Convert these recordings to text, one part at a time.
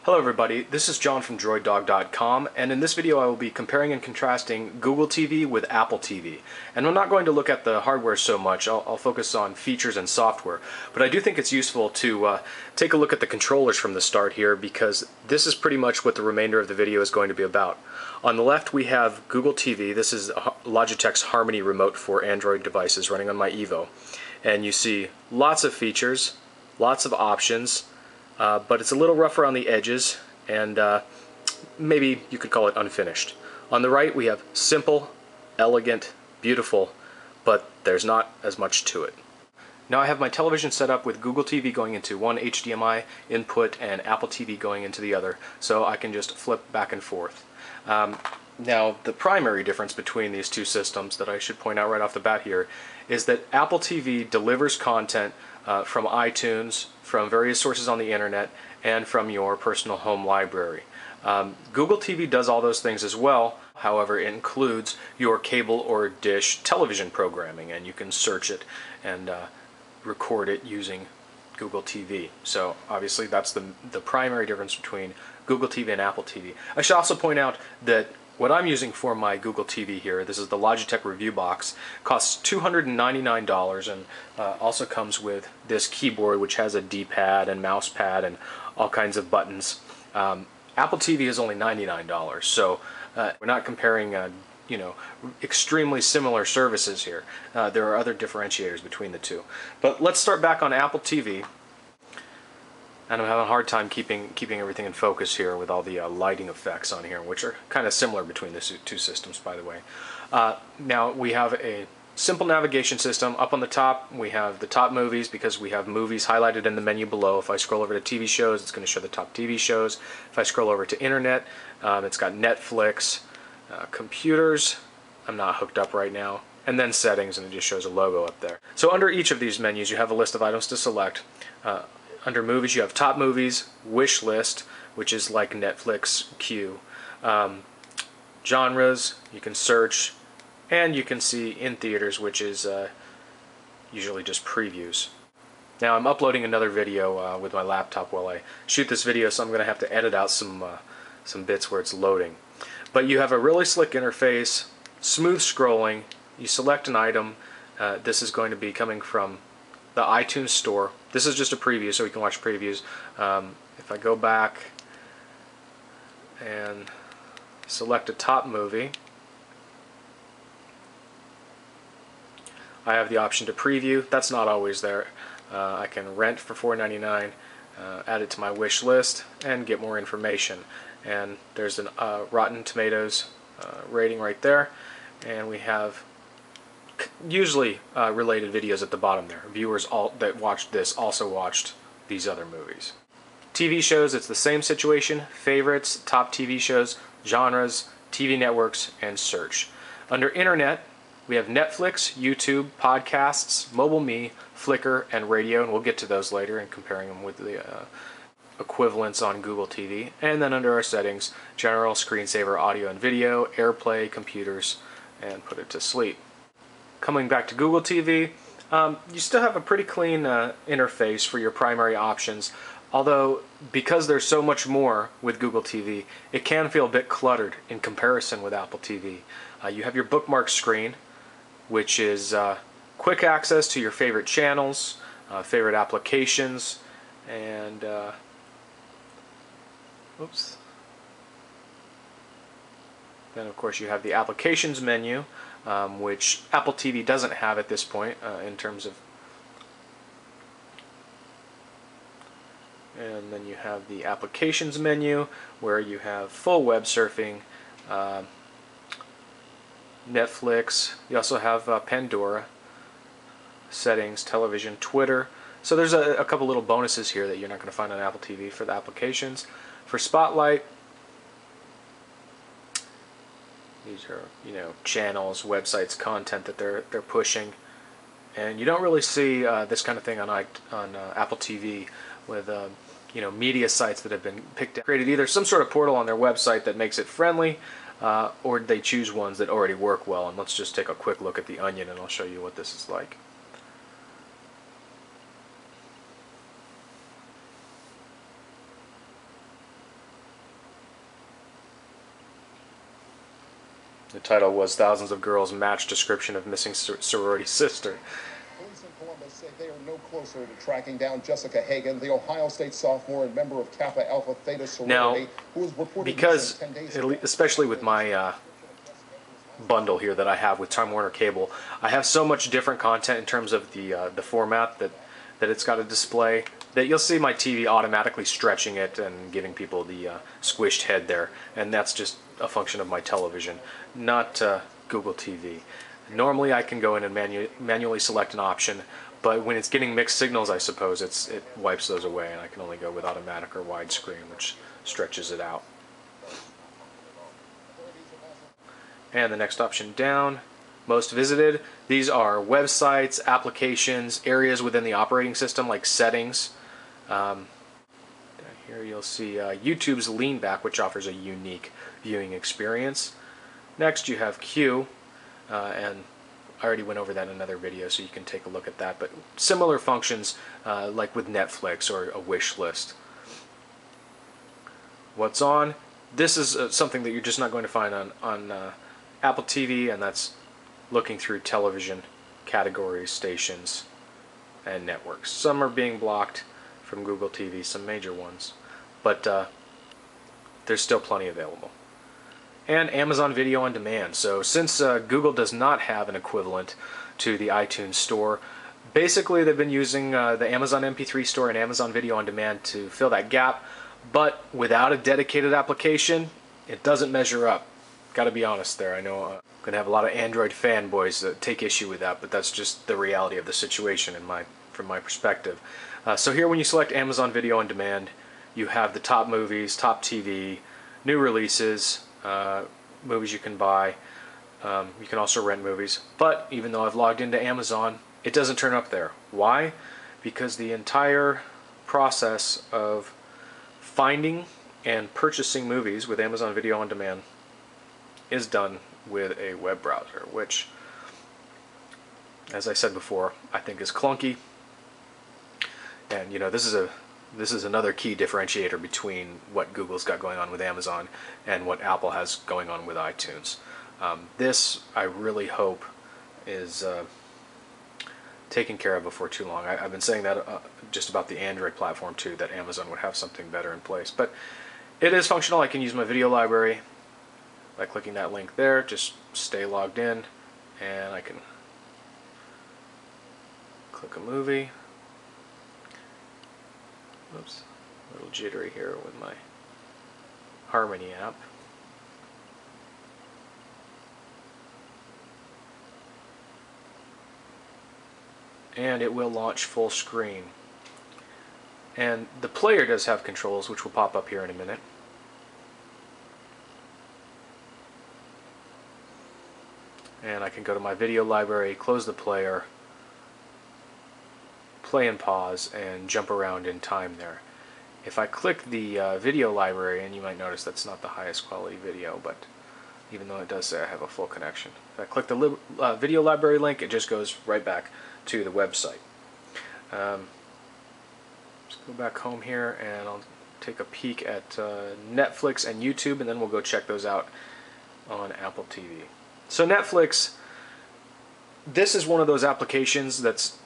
Hello everybody, this is John from DroidDog.com, and in this video I will be comparing and contrasting Google TV with Apple TV. And I'm not going to look at the hardware so much, I'll focus on features and software. But I do think it's useful to take a look at the controllers from the start here, because this is pretty much what the remainder of the video is going to be about. On the left we have Google TV. This is Logitech's Harmony remote for Android devices running on my Evo. And you see lots of features, lots of options, but it's a little rough around the edges, and maybe you could call it unfinished. On the right we have simple, elegant, beautiful, but there's not as much to it. Now I have my television set up with Google TV going into one HDMI input and Apple TV going into the other, so I can just flip back and forth. Now the primary difference between these two systems that I should point out right off the bat here is that Apple TV delivers content from iTunes, from various sources on the internet, and from your personal home library. Google TV does all those things as well. However, it includes your cable or dish television programming, and you can search it and record it using Google TV. So obviously that's the primary difference between Google TV and Apple TV. I should also point out that what I'm using for my Google TV here, this is the Logitech Review Box, costs $299 and also comes with this keyboard which has a D-pad and mouse pad and all kinds of buttons. Apple TV is only $99, so we're not comparing you know, extremely similar services here. There are other differentiators between the two. But let's start back on Apple TV. And I'm having a hard time keeping everything in focus here with all the lighting effects on here, which are kind of similar between the two systems, by the way. Now we have a simple navigation system. Up on the top we have the top movies, because we have movies highlighted in the menu below. If I scroll over to TV shows, it's going to show the top TV shows. If I scroll over to internet, it's got Netflix, computers, I'm not hooked up right now, and then settings, and it just shows a logo up there. So under each of these menus you have a list of items to select. Under movies you have top movies, wish list, which is like Netflix queue, genres, you can search, and you can see in theaters, which is usually just previews. Now I'm uploading another video with my laptop while I shoot this video, so I'm going to have to edit out some bits where it's loading. But you have a really slick interface, smooth scrolling, you select an item. This is going to be coming from the iTunes store. This is just a preview, so we can watch previews. If I go back and select a top movie, I have the option to preview. That's not always there. I can rent for $4.99, add it to my wish list, and get more information. And there's a Rotten Tomatoes rating right there, and we have usually related videos at the bottom there. Viewers that watched this also watched these other movies. TV shows, it's the same situation. Favorites, top TV shows, genres, TV networks, and search. Under internet, we have Netflix, YouTube, podcasts, MobileMe, Flickr, and radio, and we'll get to those later and comparing them with the equivalents on Google TV. And then under our settings, general, screensaver, audio and video, AirPlay, computers, and put it to sleep. Coming back to Google TV, you still have a pretty clean interface for your primary options, although because there's so much more with Google TV, it can feel a bit cluttered in comparison with Apple TV. You have your bookmark screen, which is quick access to your favorite channels, favorite applications, and oops. Then of course you have the applications menu, which Apple TV doesn't have at this point in terms of. And then you have the applications menu, where you have full web surfing, Netflix. You also have Pandora, settings, television, Twitter. So there's a couple little bonuses here that you're not going to find on Apple TV for the applications. For Spotlight, these are, you know, channels, websites, content that they're pushing, and you don't really see this kind of thing on Apple TV with you know, media sites that have been picked up, created either some sort of portal on their website that makes it friendly, or they choose ones that already work well. And let's just take a quick look at the Onion and I'll show you what this is like. The title was "Thousands of Girls Match Description of Missing Sorority Sister." Police in Columbus say they are no closer to tracking down Jessica Hagan, the Ohio State sophomore and member of Kappa Alpha Theta sorority, who was reported because, 10 days ago. especially with my bundle here that I have with Time Warner Cable, I have so much different content in terms of the format that it's got to display, that you'll see my TV automatically stretching it and giving people the squished head there, and that's just a function of my television, not Google TV. Normally I can go in and manually select an option, but when it's getting mixed signals, I suppose it wipes those away, and I can only go with automatic or widescreen, which stretches it out. And the next option down, most visited. These are websites, applications, areas within the operating system like settings. Down here you'll see YouTube's lean back, which offers a unique viewing experience. Next you have Q, and I already went over that in another video, so you can take a look at that, but similar functions like with Netflix or a wish list. What's on? This is something that you're just not going to find on Apple TV, and that's looking through television categories, stations, and networks. Some are being blocked from Google TV, some major ones, but there's still plenty available. And Amazon Video on Demand. So since Google does not have an equivalent to the iTunes Store, basically they've been using the Amazon MP3 Store and Amazon Video on Demand to fill that gap, but without a dedicated application, it doesn't measure up. Got to be honest there. I know I'm going to have a lot of Android fanboys that take issue with that, but that's just the reality of the situation from my perspective. So here when you select Amazon Video on Demand, you have the top movies, top TV, new releases, movies you can buy. You can also rent movies. But even though I've logged into Amazon, it doesn't turn up there. Why? Because the entire process of finding and purchasing movies with Amazon Video on Demand is done with a web browser, which, as I said before, I think is clunky. And you know, this is another key differentiator between what Google's got going on with Amazon and what Apple has going on with iTunes. This, I really hope, is taken care of before too long. I've been saying that just about the Android platform too, that Amazon would have something better in place. But it is functional. I can use my video library by clicking that link there. Just stay logged in, and I can click a movie. Oops, a little jittery here with my Harmony app. And it will launch full screen. And the player does have controls, which will pop up here in a minute. And I can go to my video library, close the player, play and pause, and jump around in time there. If I click the video library, and you might notice that's not the highest quality video, but even though it does say I have a full connection. If I click the video library link, it just goes right back to the website. Let's go back home here, and I'll take a peek at Netflix and YouTube, and then we'll go check those out on Apple TV. So Netflix, this is one of those applications that's,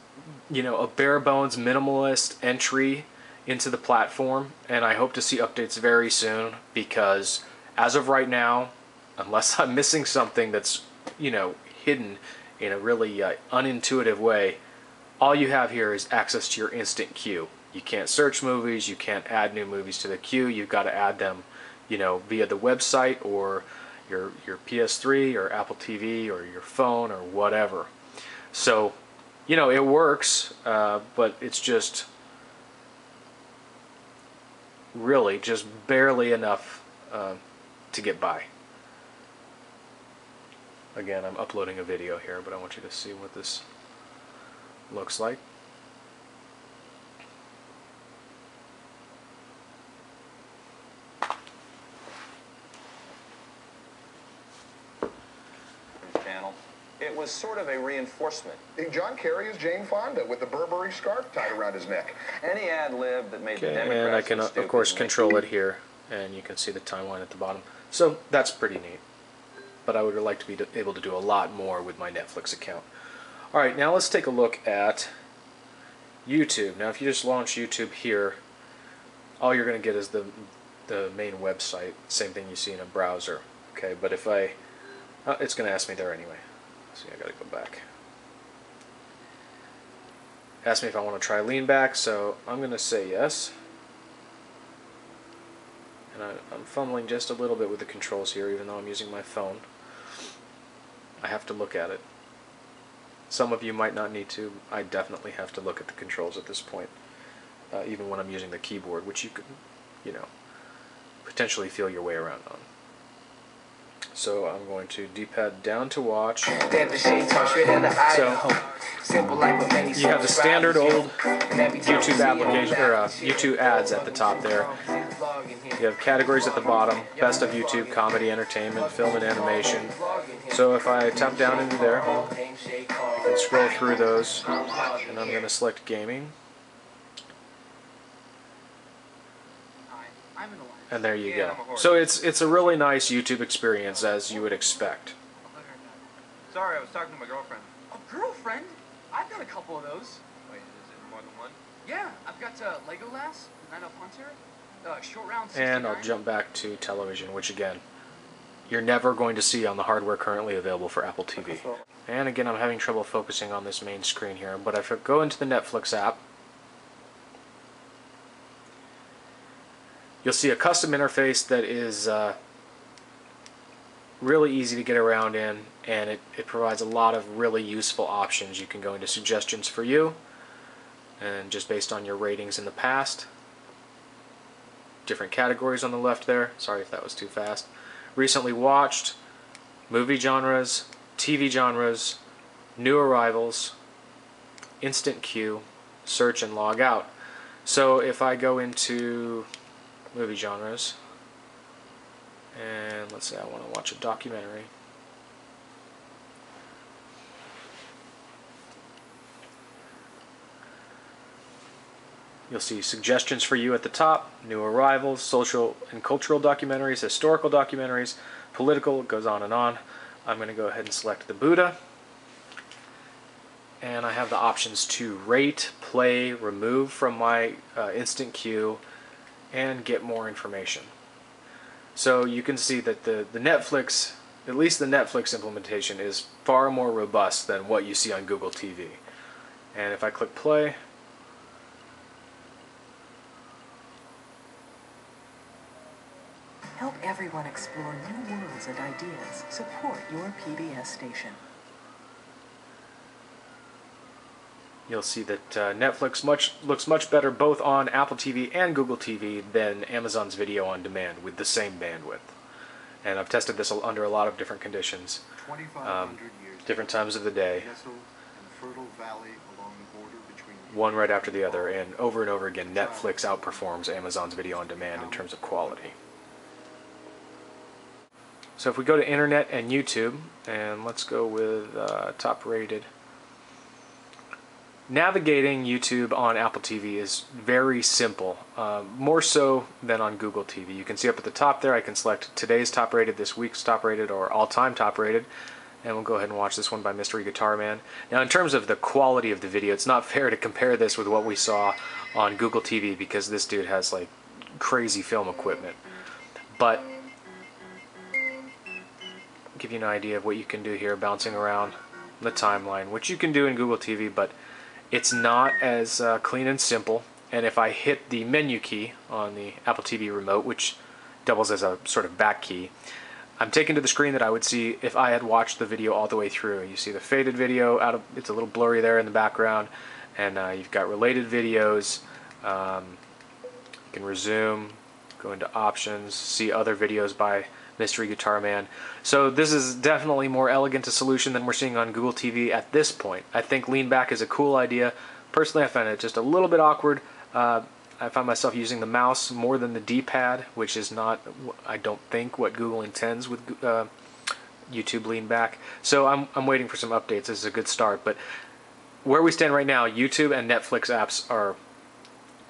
you know, a bare bones minimalist entry into the platform, and I hope to see updates very soon, because as of right now, unless I'm missing something that's, you know, hidden in a really unintuitive way, all you have here is access to your instant queue. You can't search movies, you can't add new movies to the queue. You've got to add them, you know, via the website or your PS3 or Apple TV or your phone or whatever. So, you know, it works, but it's just really just barely enough to get by. Again, I'm uploading a video here, but I want you to see what this looks like. was sort of a reinforcement. John Kerry is Jane Fonda with the Burberry scarf tied around his neck. Any ad lib that made the Democrats and I can, of course, control it here, and you can see the timeline at the bottom. So that's pretty neat. But I would like to be able to do a lot more with my Netflix account. Alright, now let's take a look at YouTube. Now if you just launch YouTube here, all you're going to get is the main website, same thing you see in a browser. Okay, but if I, it's going to ask me there anyway. See, I got to go back. Ask me if I want to try lean back, so I'm going to say yes. And I'm fumbling just a little bit with the controls here, even though I'm using my phone. I have to look at it. Some of you might not need to. I definitely have to look at the controls at this point, even when I'm using the keyboard, which you could, you know, potentially feel your way around on. So I'm going to D-pad down to watch. So you have the standard old YouTube application, or YouTube ads at the top there. You have categories at the bottom: best of YouTube, comedy, entertainment, film and animation. So if I tap down into there, I can scroll through those, and I'm going to select gaming. And there you go. So it's a really nice YouTube experience, as you would expect. Sorry, I was talking to my girlfriend. A girlfriend? I've got a couple of those. Wait, is it more than one? Yeah, I've got Legolas, Night of Hunter, Short Round 69. And I'll jump back to television, which again, you're never going to see on the hardware currently available for Apple TV. And again, I'm having trouble focusing on this main screen here, but if I go into the Netflix app, you'll see a custom interface that is really easy to get around in, and it provides a lot of really useful options. You can go into suggestions for you, and just based on your ratings in the past, different categories on the left there. Sorry if that was too fast. Recently watched, movie genres, TV genres, new arrivals, instant queue, search and log out. So if I go into movie genres, and let's say I want to watch a documentary. You'll see suggestions for you at the top, new arrivals, social and cultural documentaries, historical documentaries, political, it goes on and on. I'm going to go ahead and select the Buddha. And I have the options to rate, play, remove from my instant queue, and get more information. So you can see that the Netflix, at least the Netflix implementation, is far more robust than what you see on Google TV. And if I click play, help everyone explore new worlds and ideas. Support your PBS station. you'll see that Netflix looks much better both on Apple TV and Google TV than Amazon's video on demand with the same bandwidth. And I've tested this under a lot of different conditions, different times of the day, one right after the other, and over again, Netflix outperforms Amazon's video on demand in terms of quality. So if we go to Internet and YouTube, and let's go with top rated. Navigating YouTube on Apple TV is very simple, more so than on Google TV. You can see up at the top there, I can select today's top rated, this week's top rated, or all-time top rated, and we'll go ahead and watch this one by Mystery Guitar Man. Now in terms of the quality of the video, it's not fair to compare this with what we saw on Google TV because this dude has like crazy film equipment. But I'll give you an idea of what you can do here, bouncing around the timeline, which you can do in Google TV, but it's not as clean and simple. And if I hit the menu key on the Apple TV remote, which doubles as a sort of back key, I'm taken to the screen that I would see if I had watched the video all the way through. You see the faded video, it's a little blurry there in the background, and you've got related videos. You can resume, go into options, see other videos by Mystery Guitar Man. So this is definitely more elegant a solution than we're seeing on Google TV at this point. I think lean back is a cool idea. Personally, I find it just a little bit awkward. I find myself using the mouse more than the D-pad, which is not, I don't think, what Google intends with YouTube lean back. So I'm waiting for some updates. This is a good start. But where we stand right now, YouTube and Netflix apps are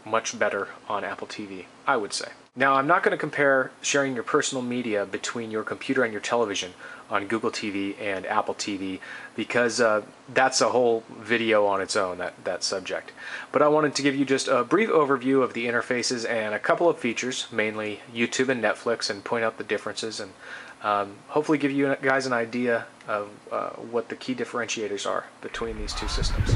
much better on Apple TV, I would say. Now, I'm not going to compare sharing your personal media between your computer and your television on Google TV and Apple TV because that's a whole video on its own, that subject. But I wanted to give you just a brief overview of the interfaces and a couple of features, mainly YouTube and Netflix, and point out the differences and hopefully give you guys an idea of what the key differentiators are between these two systems.